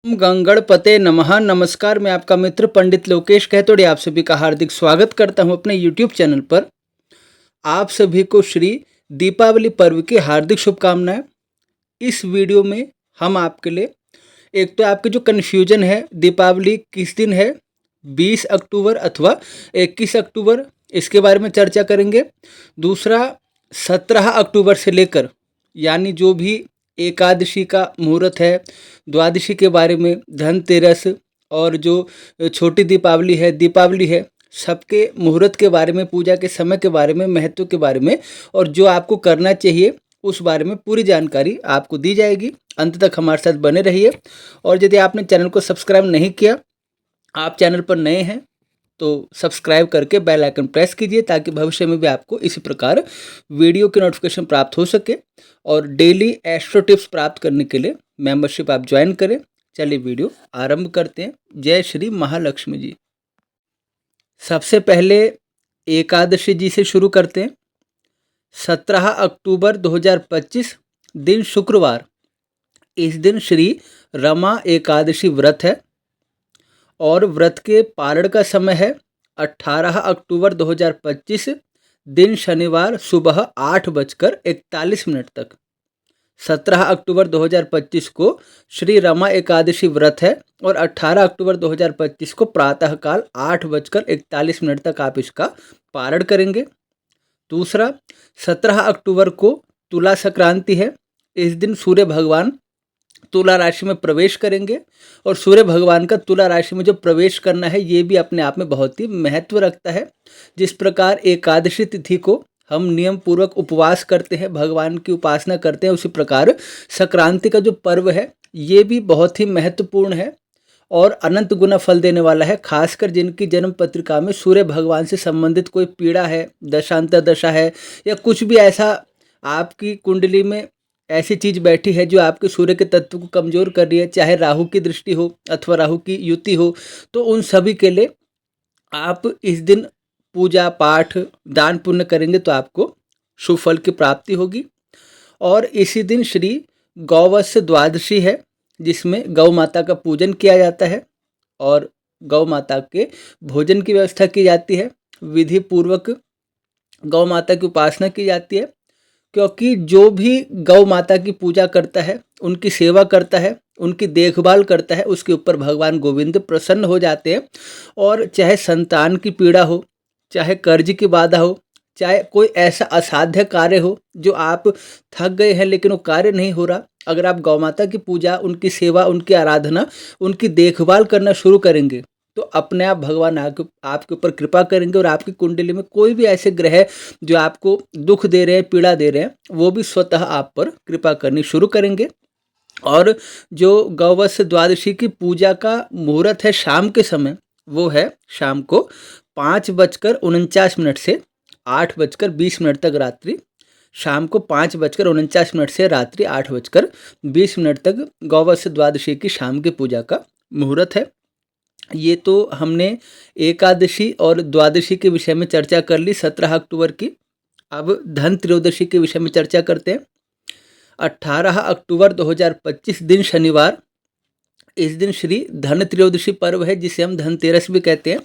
गंगणपते नमः। नमस्कार, मैं आपका मित्र पंडित लोकेश कहतोड़े आप सभी का हार्दिक स्वागत करता हूं अपने यूट्यूब चैनल पर। आप सभी को श्री दीपावली पर्व की हार्दिक शुभकामनाएं। इस वीडियो में हम आपके लिए एक तो आपके जो कन्फ्यूजन है दीपावली किस दिन है, 20 अक्टूबर अथवा 21 अक्टूबर, इसके बारे में चर्चा करेंगे। दूसरा, 17 अक्टूबर से लेकर यानी जो भी एकादशी का मुहूर्त है, द्वादशी के बारे में, धनतेरस और जो छोटी दीपावली है, सबके मुहूर्त के बारे में, पूजा के समय के बारे में, महत्व के बारे में और जो आपको करना चाहिए उस बारे में पूरी जानकारी आपको दी जाएगी। अंत तक हमारे साथ बने रहिए। और यदि आपने चैनल को सब्सक्राइब नहीं किया, आप चैनल पर नए हैं तो सब्सक्राइब करके बेल आइकन प्रेस कीजिए ताकि भविष्य में भी आपको इसी प्रकार वीडियो की नोटिफिकेशन प्राप्त हो सके। और डेली एस्ट्रो टिप्स प्राप्त करने के लिए मेंबरशिप आप ज्वाइन करें। चलिए वीडियो आरंभ करते हैं। जय श्री महालक्ष्मी जी। सबसे पहले एकादशी जी से शुरू करते हैं। 17 अक्टूबर 2025 दिन शुक्रवार। इस दिन श्री रमा एकादशी व्रत है और व्रत के पारण का समय है 18 अक्टूबर 2025 दिन शनिवार सुबह 8:41 तक। 17 अक्टूबर 2025 को श्री रमा एकादशी व्रत है और 18 अक्टूबर 2025 को प्रातःकाल 8:41 तक आप इसका पारण करेंगे। दूसरा, 17 अक्टूबर को तुला संक्रांति है। इस दिन सूर्य भगवान तुला राशि में प्रवेश करेंगे और सूर्य भगवान का तुला राशि में जो प्रवेश करना है ये भी अपने आप में बहुत ही महत्व रखता है। जिस प्रकार एकादशी तिथि को हम नियम पूर्वक उपवास करते हैं, भगवान की उपासना करते हैं, उसी प्रकार संक्रांति का जो पर्व है ये भी बहुत ही महत्वपूर्ण है और अनंत गुना फल देने वाला है। खासकर जिनकी जन्म पत्रिका में सूर्य भगवान से संबंधित कोई पीड़ा है, दशांतर दशा है या कुछ भी ऐसा आपकी कुंडली में ऐसी चीज बैठी है जो आपके सूर्य के तत्व को कमजोर कर रही है, चाहे राहु की दृष्टि हो अथवा राहु की युति हो, तो उन सभी के लिए आप इस दिन पूजा पाठ दान पुण्य करेंगे तो आपको शुभ फल की प्राप्ति होगी। और इसी दिन श्री गौवत्स द्वादशी है जिसमें गौ माता का पूजन किया जाता है और गौ माता के भोजन की व्यवस्था की जाती है। विधि पूर्वक गौ माता की उपासना की जाती है क्योंकि जो भी गौ माता की पूजा करता है, उनकी सेवा करता है, उनकी देखभाल करता है, उसके ऊपर भगवान गोविंद प्रसन्न हो जाते हैं। और चाहे संतान की पीड़ा हो, चाहे कर्ज की बाधा हो, चाहे कोई ऐसा असाध्य कार्य हो जो आप थक गए हैं लेकिन वो कार्य नहीं हो रहा, अगर आप गौ माता की पूजा, उनकी सेवा, उनकी आराधना, उनकी देखभाल करना शुरू करेंगे तो अपने आप भगवान आपके ऊपर कृपा करेंगे और आपकी कुंडली में कोई भी ऐसे ग्रह जो आपको दुख दे रहे हैं, पीड़ा दे रहे हैं, वो भी स्वतः आप पर कृपा करनी शुरू करेंगे। और जो गौवत्स द्वादशी की पूजा का मुहूर्त है शाम के समय, वो है शाम को 5:49 से 8:20 तक रात्रि। शाम को 5:49 से रात्रि 8:20 तक गौवत्स द्वादशी की शाम की पूजा का मुहूर्त है। ये तो हमने एकादशी और द्वादशी के विषय में चर्चा कर ली 17 अक्टूबर की। अब धन त्रयोदशी के विषय में चर्चा करते हैं। 18 अक्टूबर 2025 दिन शनिवार। इस दिन श्री धन त्रयोदशी पर्व है जिसे हम धनतेरस भी कहते हैं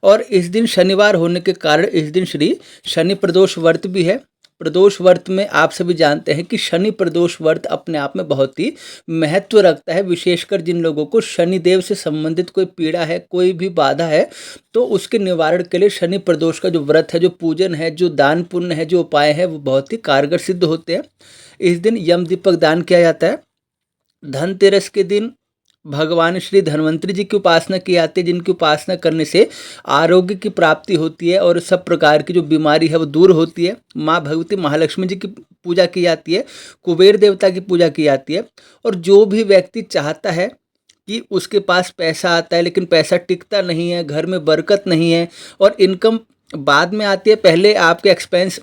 और इस दिन शनिवार होने के कारण इस दिन श्री शनि प्रदोष व्रत भी है। प्रदोष व्रत में आप सभी जानते हैं कि शनि प्रदोष व्रत अपने आप में बहुत ही महत्व रखता है। विशेषकर जिन लोगों को शनिदेव से संबंधित कोई पीड़ा है, कोई भी बाधा है, तो उसके निवारण के लिए शनि प्रदोष का जो व्रत है, जो पूजन है, जो दान पुण्य है, जो उपाय है, वो बहुत ही कारगर सिद्ध होते हैं। इस दिन यम दीपक दान किया जाता है। धनतेरस के दिन भगवान श्री धन्वंतरी जी की उपासना की जाती है, जिनकी उपासना करने से आरोग्य की प्राप्ति होती है और सब प्रकार की जो बीमारी है वो दूर होती है। माँ भगवती महालक्ष्मी जी की पूजा की जाती है, कुबेर देवता की पूजा की जाती है। और जो भी व्यक्ति चाहता है कि उसके पास पैसा आता है लेकिन पैसा टिकता नहीं है, घर में बरकत नहीं है और इनकम बाद में आती है, पहले आपके एक्सपेंस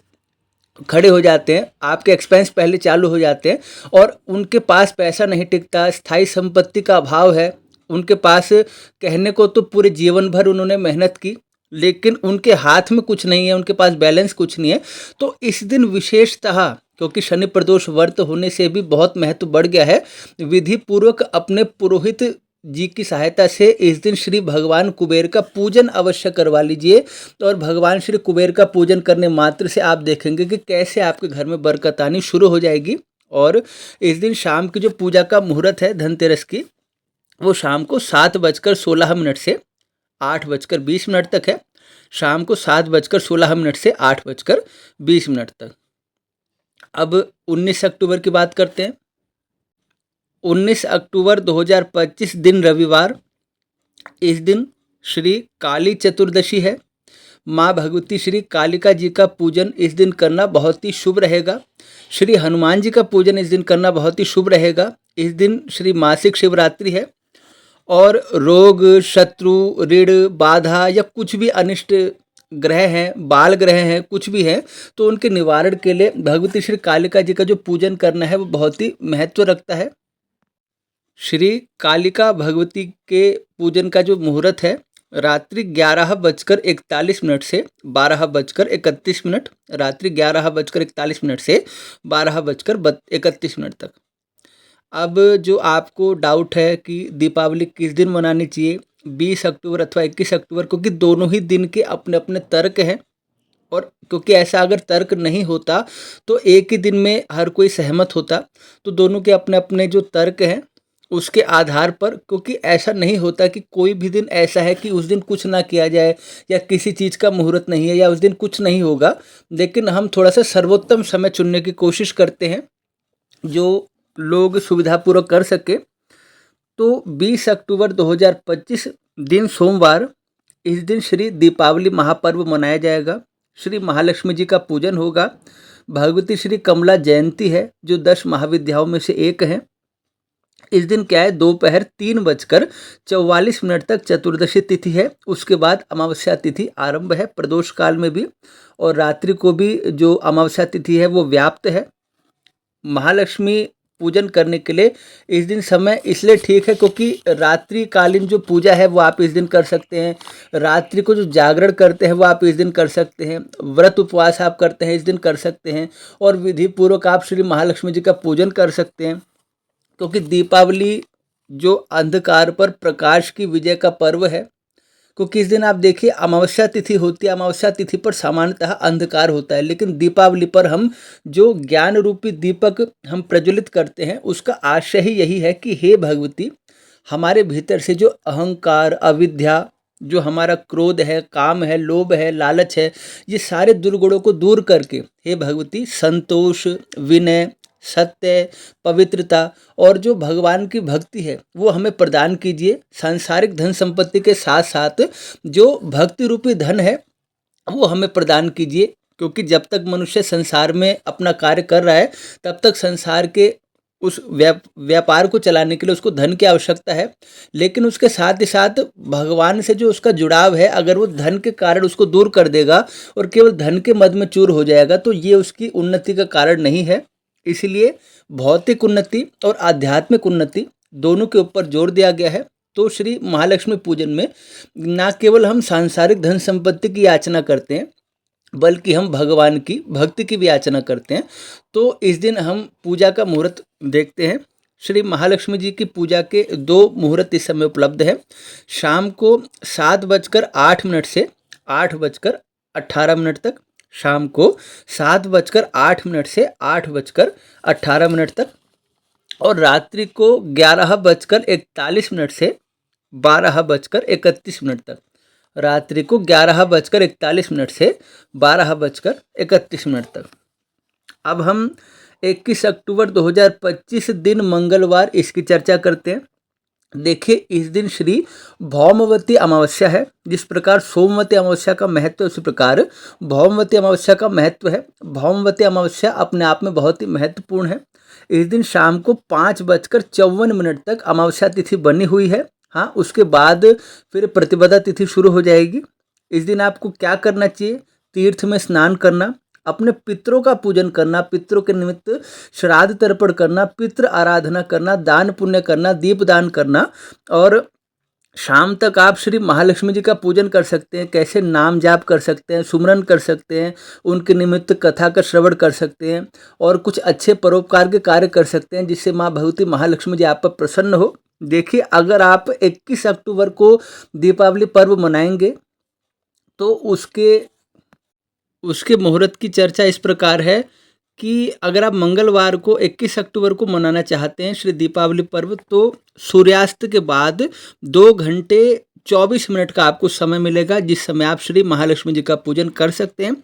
खड़े हो जाते हैं, आपके एक्सपेंस पहले चालू हो जाते हैं और उनके पास पैसा नहीं टिकता, स्थायी संपत्ति का अभाव है उनके पास। कहने को तो पूरे जीवन भर उन्होंने मेहनत की लेकिन उनके हाथ में कुछ नहीं है, उनके पास बैलेंस कुछ नहीं है। तो इस दिन विशेषतः क्योंकि शनि प्रदोष व्रत होने से भी बहुत महत्व बढ़ गया है, विधि पूर्वक अपने पुरोहित जी की सहायता से इस दिन श्री भगवान कुबेर का पूजन अवश्य करवा लीजिए। और भगवान श्री कुबेर का पूजन करने मात्र से आप देखेंगे कि कैसे आपके घर में बरकत आनी शुरू हो जाएगी। और इस दिन शाम की जो पूजा का मुहूर्त है धनतेरस की, वो शाम को 7:16 से 8:20 तक है। शाम को 7:16 से 8:20 तक। अब 19 अक्टूबर की बात करते हैं। 19 अक्टूबर 2025 दिन रविवार। इस दिन श्री काली चतुर्दशी है। माँ भगवती श्री कालिका जी का पूजन इस दिन करना बहुत ही शुभ रहेगा। श्री हनुमान जी का पूजन इस दिन करना बहुत ही शुभ रहेगा। इस दिन श्री मासिक शिवरात्रि है और रोग, शत्रु, ऋण, बाधा या कुछ भी अनिष्ट ग्रह हैं, बाल ग्रह हैं, कुछ भी हैं, तो उनके निवारण के लिए भगवती श्री कालिका जी का जो पूजन करना है वो बहुत ही महत्व रखता है। श्री कालिका भगवती के पूजन का जो मुहूर्त है रात्रि 11:41 से 12:31, रात्रि 11:41 से 12:31 तक। अब जो आपको डाउट है कि दीपावली किस दिन मनानी चाहिए, 20 अक्टूबर अथवा 21 अक्टूबर, क्योंकि दोनों ही दिन के अपने अपने तर्क हैं। और क्योंकि ऐसा अगर तर्क नहीं होता तो एक ही दिन में हर कोई सहमत होता, तो दोनों के अपने अपने जो तर्क हैं उसके आधार पर, क्योंकि ऐसा नहीं होता कि कोई भी दिन ऐसा है कि उस दिन कुछ ना किया जाए या किसी चीज़ का मुहूर्त नहीं है या उस दिन कुछ नहीं होगा, लेकिन हम थोड़ा सा सर्वोत्तम समय चुनने की कोशिश करते हैं जो लोग सुविधापूर्वक कर सके। तो 20 अक्टूबर 2025 दिन सोमवार, इस दिन श्री दीपावली महापर्व मनाया जाएगा। श्री महालक्ष्मी जी का पूजन होगा। भगवती श्री कमला जयंती है जो 10 महाविद्याओं में से एक है। इस दिन क्या है, दोपहर 3:44 तक चतुर्दशी तिथि है। उसके बाद अमावस्या तिथि आरंभ है प्रदोष काल में भी, और रात्रि को भी जो अमावस्या तिथि है वो व्याप्त है। महालक्ष्मी पूजन करने के लिए इस दिन समय इसलिए ठीक है क्योंकि रात्रिकालीन जो पूजा है वो आप इस दिन कर सकते हैं। रात्रि को जो जागरण करते हैं वो आप इस दिन कर सकते हैं। व्रत उपवास आप करते हैं इस दिन कर सकते हैं। और विधि पूर्वक आप श्री महालक्ष्मी जी का पूजन कर सकते हैं, क्योंकि दीपावली जो अंधकार पर प्रकाश की विजय का पर्व है। क्योंकि इस दिन आप देखिए अमावस्या तिथि होती है, अमावस्या तिथि पर सामान्यतः अंधकार होता है, लेकिन दीपावली पर हम जो ज्ञान रूपी दीपक हम प्रज्वलित करते हैं उसका आशय ही यही है कि हे भगवती, हमारे भीतर से जो अहंकार, अविद्या, जो हमारा क्रोध है, काम है, लोभ है, लालच है, ये सारे दुर्गुणों को दूर करके हे भगवती संतोष, विनय, सत्य, पवित्रता और जो भगवान की भक्ति है वो हमें प्रदान कीजिए। सांसारिक धन संपत्ति के साथ साथ जो भक्ति रूपी धन है वो हमें प्रदान कीजिए, क्योंकि जब तक मनुष्य संसार में अपना कार्य कर रहा है तब तक संसार के उस व्यापार को चलाने के लिए उसको धन की आवश्यकता है। लेकिन उसके साथ ही साथ भगवान से जो उसका जुड़ाव है, अगर वो धन के कारण उसको दूर कर देगा और केवल धन के मद में चूर हो जाएगा तो ये उसकी उन्नति का कारण नहीं है। इसलिए भौतिक उन्नति और आध्यात्मिक उन्नति दोनों के ऊपर जोर दिया गया है। तो श्री महालक्ष्मी पूजन में ना केवल हम सांसारिक धन संपत्ति की याचना करते हैं, बल्कि हम भगवान की भक्ति की भी याचना करते हैं। तो इस दिन हम पूजा का मुहूर्त देखते हैं। श्री महालक्ष्मी जी की पूजा के 2 मुहूर्त इस समय उपलब्ध है। शाम को 7:08 से 8:18 तक, शाम को 7:08 से 8:18 तक, और रात्रि को 11:41 से 12:31 तक। रात्रि को 11:41 से 12:31 तक। अब हम 21 अक्टूबर 2025 दिन मंगलवार इसकी चर्चा करते हैं। देखिए इस दिन श्री भौमवती अमावस्या है। जिस प्रकार सोमवती अमावस्या का महत्व है उसी प्रकार भौमवती अमावस्या का महत्व है। भौमवती अमावस्या अपने आप में बहुत ही महत्वपूर्ण है। इस दिन शाम को 5:54 तक अमावस्या तिथि बनी हुई है। हाँ, उसके बाद फिर प्रतिपदा तिथि शुरू हो जाएगी। इस दिन आपको क्या करना चाहिए, तीर्थ में स्नान करना, अपने पितरों का पूजन करना, पितरों के निमित्त श्राद्ध तर्पण करना, पितृ आराधना करना, दान पुण्य करना, दीप दान करना। और शाम तक आप श्री महालक्ष्मी जी का पूजन कर सकते हैं। कैसे, नाम जाप कर सकते हैं, सुमरन कर सकते हैं, उनके निमित्त कथा का श्रवण कर सकते हैं और कुछ अच्छे परोपकार के कार्य कर सकते हैं जिससे माँ भगवती महालक्ष्मी जी आप पर प्रसन्न हो। देखिए, अगर आप 21 अक्टूबर को दीपावली पर्व मनाएंगे तो उसके मुहूर्त की चर्चा इस प्रकार है कि अगर आप मंगलवार को 21 अक्टूबर को मनाना चाहते हैं श्री दीपावली पर्व, तो सूर्यास्त के बाद 2 घंटे 24 मिनट का आपको समय मिलेगा, जिस समय आप श्री महालक्ष्मी जी का पूजन कर सकते हैं।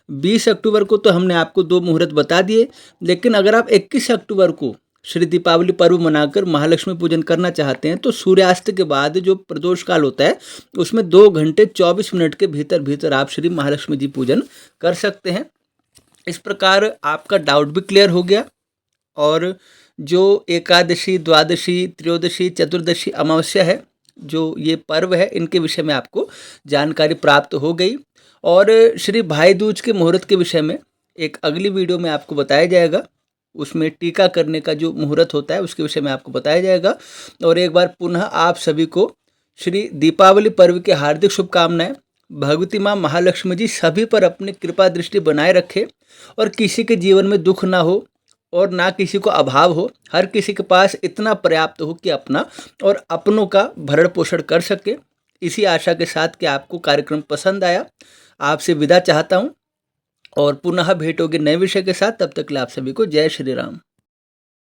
20 अक्टूबर को तो हमने आपको 2 मुहूर्त बता दिए, लेकिन अगर आप 21 अक्टूबर को श्री दीपावली पर्व मनाकर महालक्ष्मी पूजन करना चाहते हैं तो सूर्यास्त के बाद जो प्रदोष काल होता है उसमें 2 घंटे 24 मिनट के भीतर भीतर आप श्री महालक्ष्मी जी पूजन कर सकते हैं। इस प्रकार आपका डाउट भी क्लियर हो गया और जो एकादशी, द्वादशी, त्रयोदशी, चतुर्दशी, अमावस्या है, जो ये पर्व है, इनके विषय में आपको जानकारी प्राप्त हो गई। और श्री भाई दूज के मुहूर्त के विषय में एक अगली वीडियो में आपको बताया जाएगा। उसमें टीका करने का जो मुहूर्त होता है उसके विषय में आपको बताया जाएगा। और एक बार पुनः आप सभी को श्री दीपावली पर्व के हार्दिक शुभकामनाएं। भगवती माँ महालक्ष्मी जी सभी पर अपनी कृपा दृष्टि बनाए रखे और किसी के जीवन में दुख ना हो और ना किसी को अभाव हो। हर किसी के पास इतना पर्याप्त हो कि अपना और अपनों का भरण पोषण कर सके। इसी आशा के साथ कि आपको कार्यक्रम पसंद आया, आपसे विदा चाहता हूँ और पुनः भेंट होगी नए विषय के साथ। तब तक के लिए आप सभी को जय श्री राम।